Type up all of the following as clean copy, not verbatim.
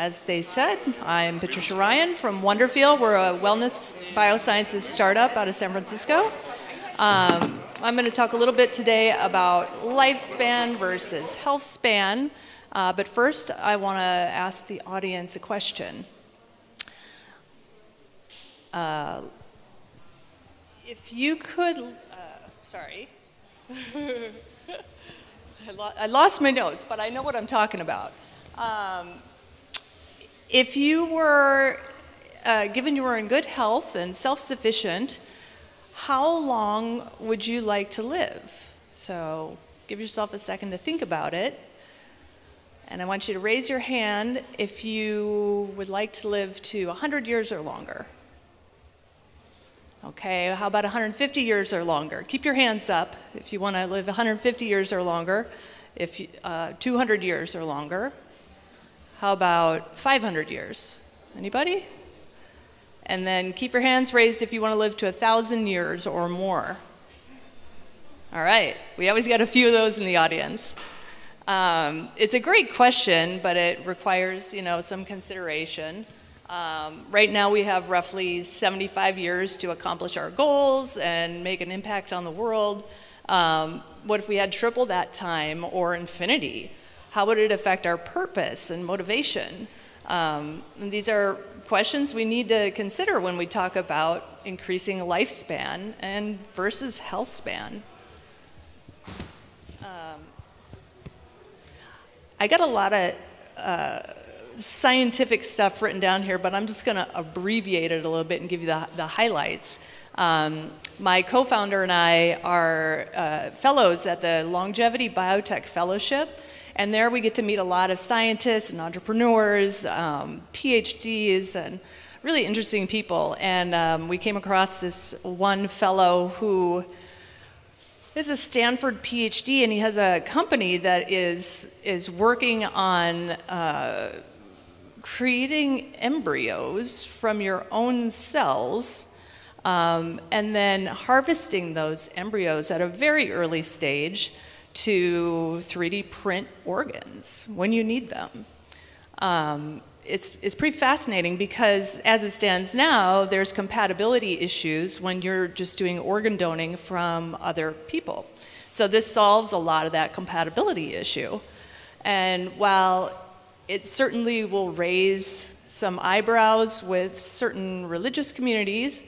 as they said, I'm Patricia Ryan from Wonderfeel. We're a wellness biosciences startup out of San Francisco. I'm going to talk a little bit today about lifespan versus healthspan. But first, I want to ask the audience a question. If you could, sorry. I lost my notes, but I know what I'm talking about. If you were, given you were in good health and self-sufficient, how long would you like to live? So give yourself a second to think about it. And I want you to raise your hand if you would like to live to 100 years or longer. Okay, how about 150 years or longer? Keep your hands up if you want to live 150 years or longer, if you, 200 years or longer. How about 500 years? Anybody? And then keep your hands raised if you want to live to 1,000 years or more. All right, we always got a few of those in the audience. It's a great question, but it requires, some consideration. Right now we have roughly 75 years to accomplish our goals and make an impact on the world. What if we had triple that time or infinity? How would it affect our purpose and motivation? And these are questions we need to consider when we talk about increasing lifespan and versus health span. I got a lot of scientific stuff written down here, but I'm just going to abbreviate it a little bit and give you the highlights. My co-founder and I are fellows at the Longevity Biotech Fellowship, and there we get to meet a lot of scientists and entrepreneurs, PhDs, and really interesting people. And we came across this one fellow who is a Stanford PhD, and he has a company that is working on creating embryos from your own cells and then harvesting those embryos at a very early stage to 3D print organs when you need them. It's pretty fascinating because as it stands now, there's compatibility issues when you're just doing organ donating from other people. So this solves a lot of that compatibility issue. And while it certainly will raise some eyebrows with certain religious communities,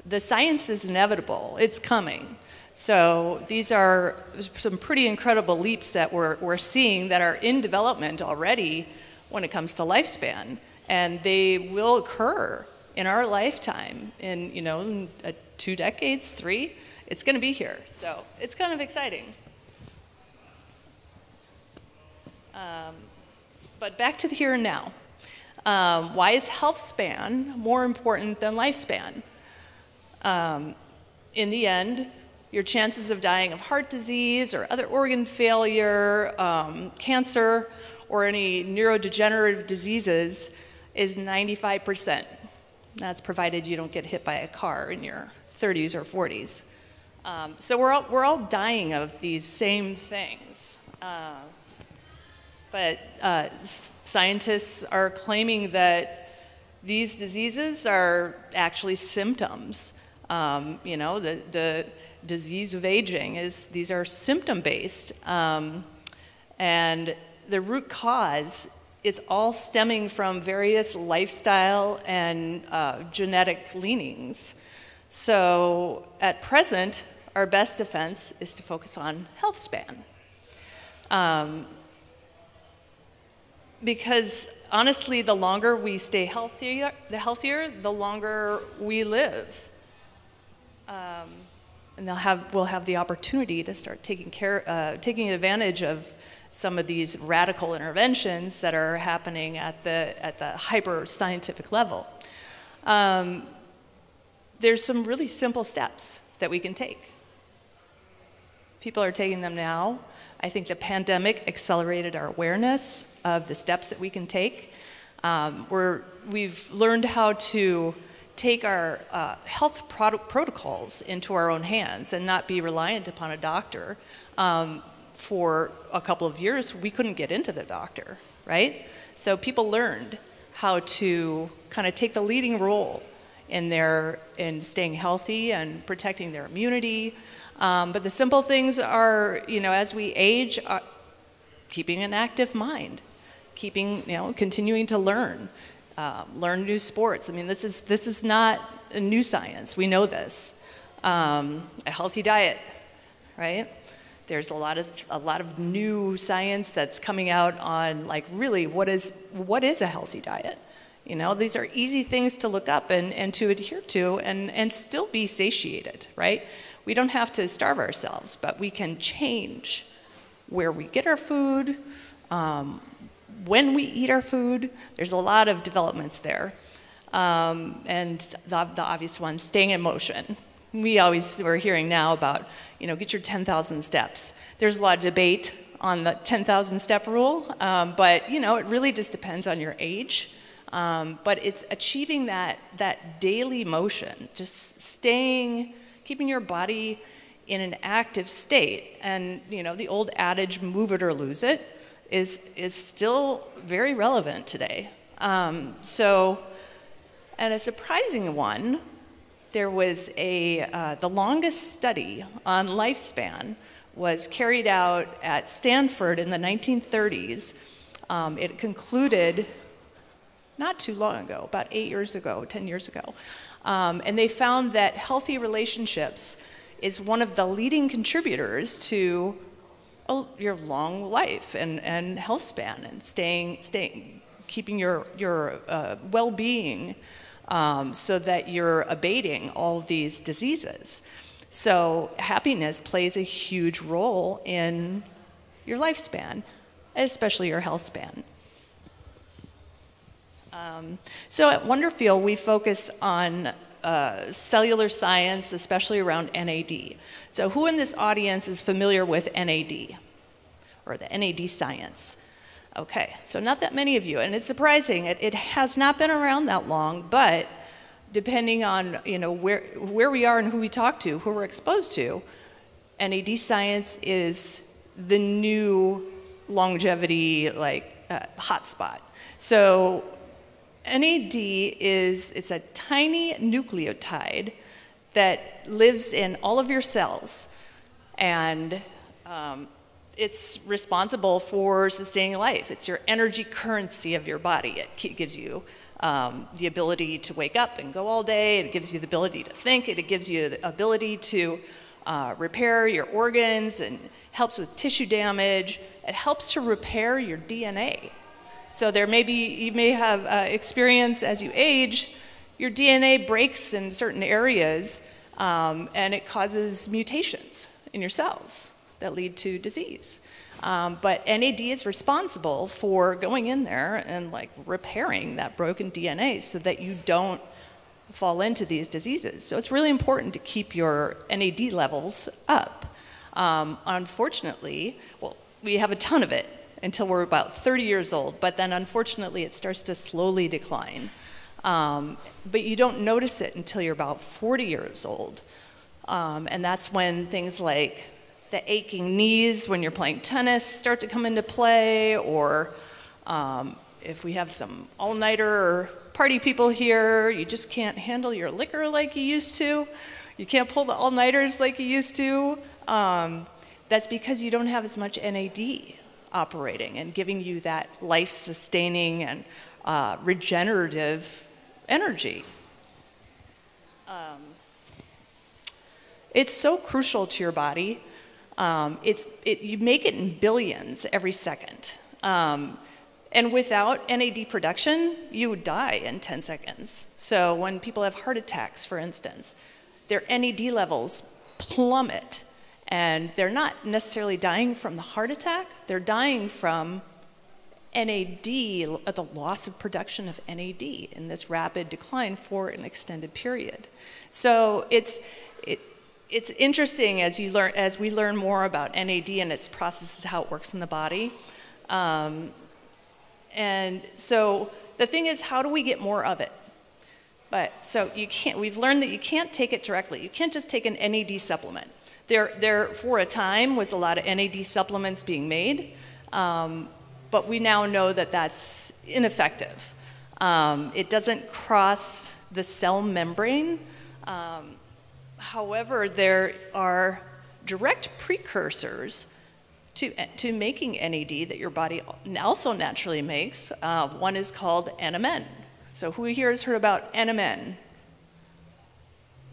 the science is inevitable. It's coming. So these are some pretty incredible leaps that we're seeing that are in development already when it comes to lifespan, and they will occur in our lifetime in 2 decades, 3. It's going to be here, so it's kind of exciting. But back to the here and now. Why is health span more important than lifespan? In the end, your chances of dying of heart disease or other organ failure, cancer, or any neurodegenerative diseases is 95%. That's provided you don't get hit by a car in your 30s or 40s. So we're all dying of these same things. But scientists are claiming that these diseases are actually symptoms. The disease of aging these are symptom-based. And the root cause is all stemming from various lifestyle and genetic leanings. So at present, our best defense is to focus on health span. Because honestly, the longer we stay healthier, the longer we live. And we'll have the opportunity to start taking advantage of some of these radical interventions that are happening at the hyper scientific level. There's some really simple steps that we can take. People are taking them now. I think the pandemic accelerated our awareness of the steps that we can take. We've learned how to take our health protocols into our own hands and not be reliant upon a doctor. For a couple of years, we couldn't get into the doctor, right? So people learned how to kind of take the leading role in staying healthy and protecting their immunity. But the simple things are, as we age, keeping an active mind, continuing to learn new sports. I mean, this is not a new science. We know this. A healthy diet, right? There's a lot of new science that's coming out on really what is a healthy diet. These are easy things to look up and to adhere to and still be satiated, right? We don't have to starve ourselves, but we can change where we get our food, when we eat our food. There's a lot of developments there. And the obvious one, staying in motion. We're hearing now about, get your 10,000 steps. There's a lot of debate on the 10,000 step rule, but it really just depends on your age. But it's achieving that daily motion, just keeping your body in an active state. And the old adage, move it or lose it, is still very relevant today. And a surprising one, there was the longest study on lifespan was carried out at Stanford in the 1930s. It concluded not too long ago, about 10 years ago. And they found that healthy relationships is one of the leading contributors to your long life and health span and keeping your well-being so that you're abating all of these diseases. So happiness plays a huge role in your lifespan, especially your health span. So at Wonderfeel, we focus on cellular science, especially around NAD. So who in this audience is familiar with NAD, or the NAD science? Okay, so not that many of you, and it's surprising. It has not been around that long, but depending on where we are and who we talk to, who we're exposed to, NAD science is the new longevity hotspot. So NAD it's a tiny nucleotide that lives in all of your cells, and it's responsible for sustaining life. It's your energy currency of your body. It gives you the ability to wake up and go all day. It gives you the ability to think. It gives you the ability to repair your organs and helps with tissue damage. It helps to repair your DNA. So you may have experience as you age, your DNA breaks in certain areas and it causes mutations in your cells that lead to disease. But NAD is responsible for going in there and repairing that broken DNA so that you don't fall into these diseases. So it's really important to keep your NAD levels up. Unfortunately, we have a ton of it until we're about 30 years old, but then unfortunately it starts to slowly decline. But you don't notice it until you're about 40 years old. And that's when things like the aching knees when you're playing tennis start to come into play, or if we have some all-nighter or party people here, you just can't handle your liquor like you used to. You can't pull the all-nighters like you used to. That's because you don't have as much NAD operating and giving you that life-sustaining and regenerative energy. It's so crucial to your body. You make it in billions every second. And without NAD production, you would die in 10 seconds. So when people have heart attacks, for instance, their NAD levels plummet. And they're not necessarily dying from the heart attack, they're dying from NAD, the loss of production of NAD in this rapid decline for an extended period. So it's interesting as we learn more about NAD and its processes, how it works in the body. And so the thing is, how do we get more of it? We've learned that you can't take it directly. You can't just take an NAD supplement. There for a time was a lot of NAD supplements being made, but we now know that that's ineffective. It doesn't cross the cell membrane. However, there are direct precursors to making NAD that your body also naturally makes. One is called NMN. So who here has heard about NMN?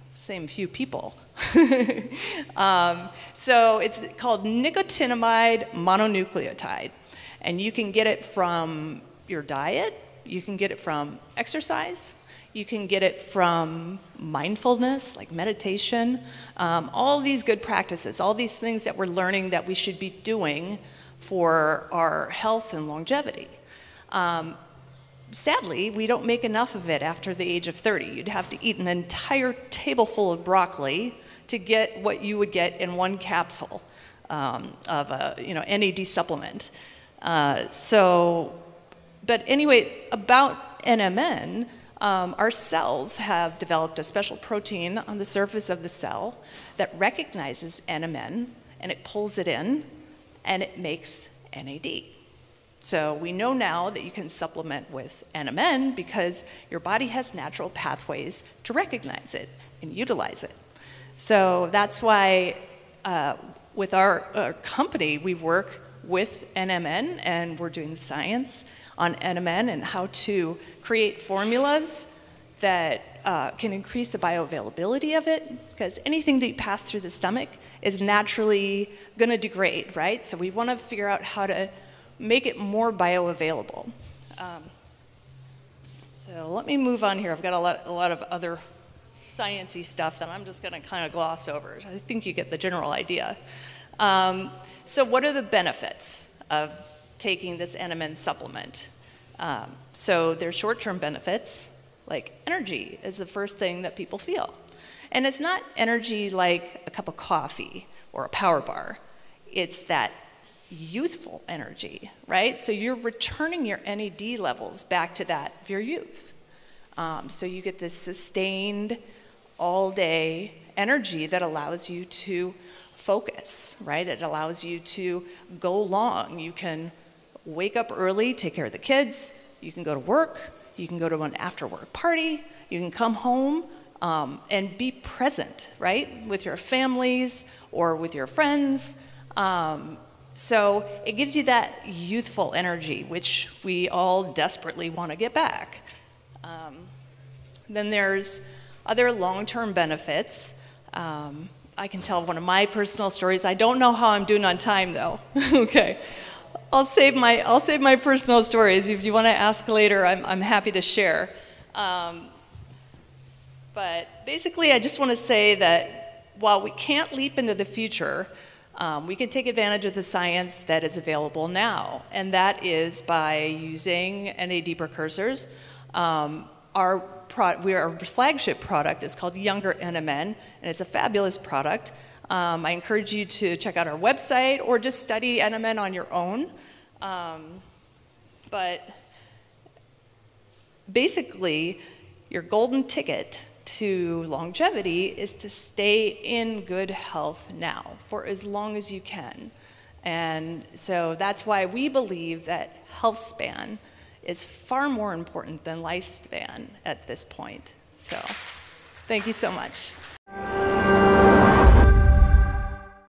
Same few people. So it's called nicotinamide mononucleotide. And you can get it from your diet, you can get it from exercise, you can get it from mindfulness, like meditation, all these good practices, all these things that we're learning that we should be doing for our health and longevity. Sadly, we don't make enough of it after the age of 30. You'd have to eat an entire table full of broccoli to get what you would get in one capsule of a NAD supplement. But anyway, about NMN, our cells have developed a special protein on the surface of the cell that recognizes NMN, and it pulls it in, and it makes NAD. So we know now that you can supplement with NMN because your body has natural pathways to recognize it and utilize it. So that's why with our company, we work with NMN, and we're doing the science on NMN and how to create formulas that can increase the bioavailability of it, because anything that you pass through the stomach is naturally going to degrade, right? So we want to figure out how to make it more bioavailable. So let me move on here. I've got a lot of other sciencey stuff that I'm just going to kind of gloss over. I think you get the general idea. So what are the benefits of taking this NMN supplement? So there's short-term benefits, like energy is the first thing that people feel. And it's not energy like a cup of coffee or a power bar. It's that youthful energy, right? So you're returning your NAD levels back to that of your youth. So you get this sustained all-day energy that allows you to focus, right? It allows you to go long. You can wake up early, take care of the kids, you can go to work, you can go to an after-work party, you can come home and be present, right? With your families or with your friends. So it gives you that youthful energy, which we all desperately want to get back. Then there's other long-term benefits. I can tell one of my personal stories. I don't know how I'm doing on time, though. Okay, I'll save my personal stories. If you want to ask later, I'm happy to share. But basically, I just want to say that while we can't leap into the future, we can take advantage of the science that is available now, and that is by using NAD precursors. Our flagship product is called Younger NMN, and it's a fabulous product. I encourage you to check out our website or just study NMN on your own. But basically, your golden ticket to longevity is to stay in good health now for as long as you can. And so that's why we believe that Healthspan is far more important than lifespan at this point. So thank you so much.